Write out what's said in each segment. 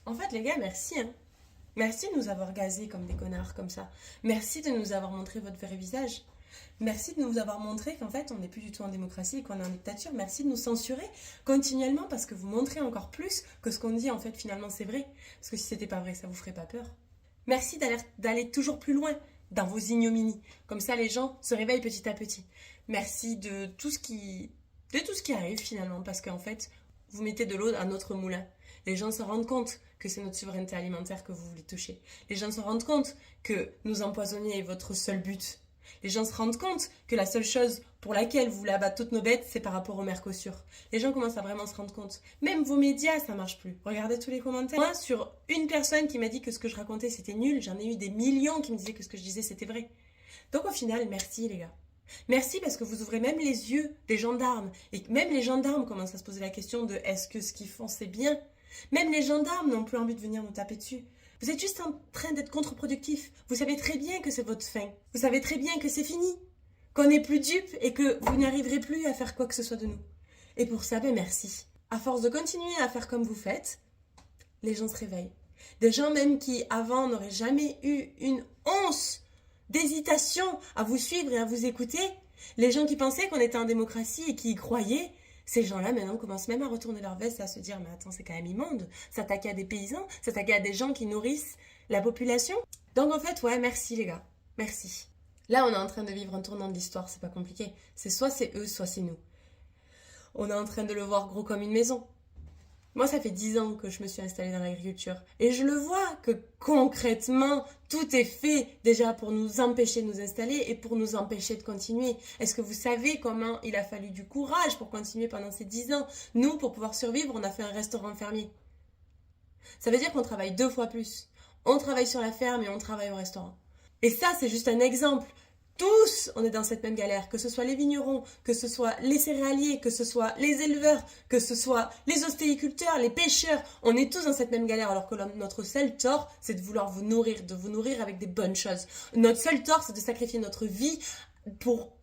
En fait, les gars, merci, hein. Merci de nous avoir gazés comme des connards comme ça. Merci de nous avoir montré votre vrai visage. Merci de nous avoir montré qu'en fait, on n'est plus du tout en démocratie et qu'on est en dictature. Merci de nous censurer continuellement parce que vous montrez encore plus que ce qu'on dit, en fait, finalement, c'est vrai. Parce que si c'était pas vrai, ça vous ferait pas peur. Merci d'aller toujours plus loin dans vos ignominies. Comme ça, les gens se réveillent petit à petit. Merci de tout ce qui arrive finalement, parce qu'en fait, vous mettez de l'eau à notre moulin. Les gens se rendent compte que c'est notre souveraineté alimentaire que vous voulez toucher. Les gens se rendent compte que nous empoisonner est votre seul but. Les gens se rendent compte que la seule chose pour laquelle vous voulez abattre toutes nos bêtes, c'est par rapport au Mercosur. Les gens commencent à vraiment se rendre compte. Même vos médias, ça marche plus. Regardez tous les commentaires. Moi, sur une personne qui m'a dit que ce que je racontais, c'était nul, j'en ai eu des millions qui me disaient que ce que je disais, c'était vrai. Donc au final, merci les gars. Merci parce que vous ouvrez même les yeux des gendarmes. Et même les gendarmes commencent à se poser la question de est-ce que ce qu'ils font, c'est bien? Même les gendarmes n'ont plus envie de venir nous taper dessus. Vous êtes juste en train d'être contre-productif. Vous savez très bien que c'est votre fin. Vous savez très bien que c'est fini. Qu'on n'est plus dupes et que vous n'arriverez plus à faire quoi que ce soit de nous. Et pour ça, ben merci. À force de continuer à faire comme vous faites, les gens se réveillent. Des gens même qui, avant, n'auraient jamais eu une once d'hésitation à vous suivre et à vous écouter. Les gens qui pensaient qu'on était en démocratie et qui y croyaient, ces gens-là, maintenant, commencent même à retourner leur veste et à se dire « Mais attends, c'est quand même immonde. S'attaquer à des paysans, s'attaquer à des gens qui nourrissent la population. » Donc, en fait, ouais, merci les gars. Merci. Là, on est en train de vivre un tournant de l'histoire, c'est pas compliqué. C'est soit c'est eux, soit c'est nous. On est en train de le voir gros comme une maison. Moi, ça fait 10 ans que je me suis installée dans l'agriculture. Et je le vois que concrètement, tout est fait déjà pour nous empêcher de nous installer et pour nous empêcher de continuer. Est-ce que vous savez comment il a fallu du courage pour continuer pendant ces 10 ans? Nous, pour pouvoir survivre, on a fait un restaurant fermier. Ça veut dire qu'on travaille 2 fois plus. On travaille sur la ferme et on travaille au restaurant. Et ça, c'est juste un exemple. Tous, on est dans cette même galère, que ce soit les vignerons, que ce soit les céréaliers, que ce soit les éleveurs, que ce soit les ostéiculteurs, les pêcheurs, on est tous dans cette même galère alors que notre seul tort, c'est de vouloir vous nourrir avec des bonnes choses. Notre seul tort, c'est de sacrifier notre vie pour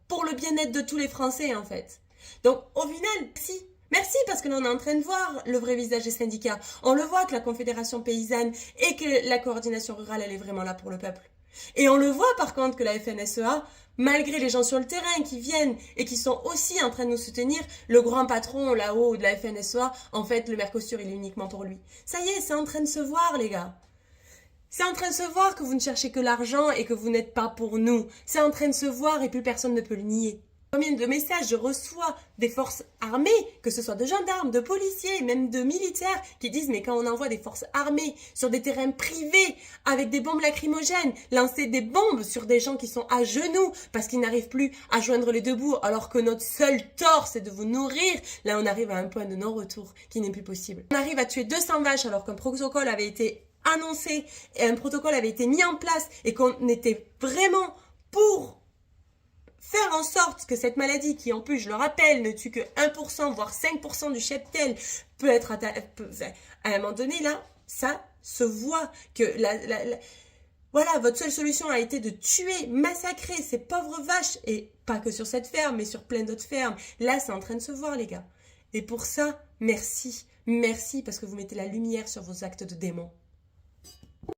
le bien-être de tous les Français en fait. Donc au final, si merci parce que là on est en train de voir le vrai visage des syndicats. On le voit que la Confédération paysanne et que la coordination rurale, elle est vraiment là pour le peuple. Et on le voit par contre que la FNSEA, malgré les gens sur le terrain qui viennent et qui sont aussi en train de nous soutenir, le grand patron là-haut de la FNSEA, en fait le Mercosur il est uniquement pour lui. Ça y est, c'est en train de se voir les gars. C'est en train de se voir que vous ne cherchez que l'argent et que vous n'êtes pas pour nous. C'est en train de se voir et plus personne ne peut le nier. Combien de messages je reçois des forces armées, que ce soit de gendarmes, de policiers, même de militaires, qui disent mais quand on envoie des forces armées sur des terrains privés avec des bombes lacrymogènes, lancer des bombes sur des gens qui sont à genoux parce qu'ils n'arrivent plus à joindre les deux bouts alors que notre seul tort c'est de vous nourrir, là on arrive à un point de non-retour qui n'est plus possible. On arrive à tuer 200 vaches alors qu'un protocole avait été annoncé et un protocole avait été mis en place et qu'on était vraiment pour faire en sorte que cette maladie, qui en plus, je le rappelle, ne tue que 1%, voire 5% du cheptel, peut être à un moment donné, là, ça se voit que voilà, votre seule solution a été de tuer, massacrer ces pauvres vaches, et pas que sur cette ferme, mais sur plein d'autres fermes. Là, c'est en train de se voir, les gars. Et pour ça, merci. Merci, parce que vous mettez la lumière sur vos actes de démons.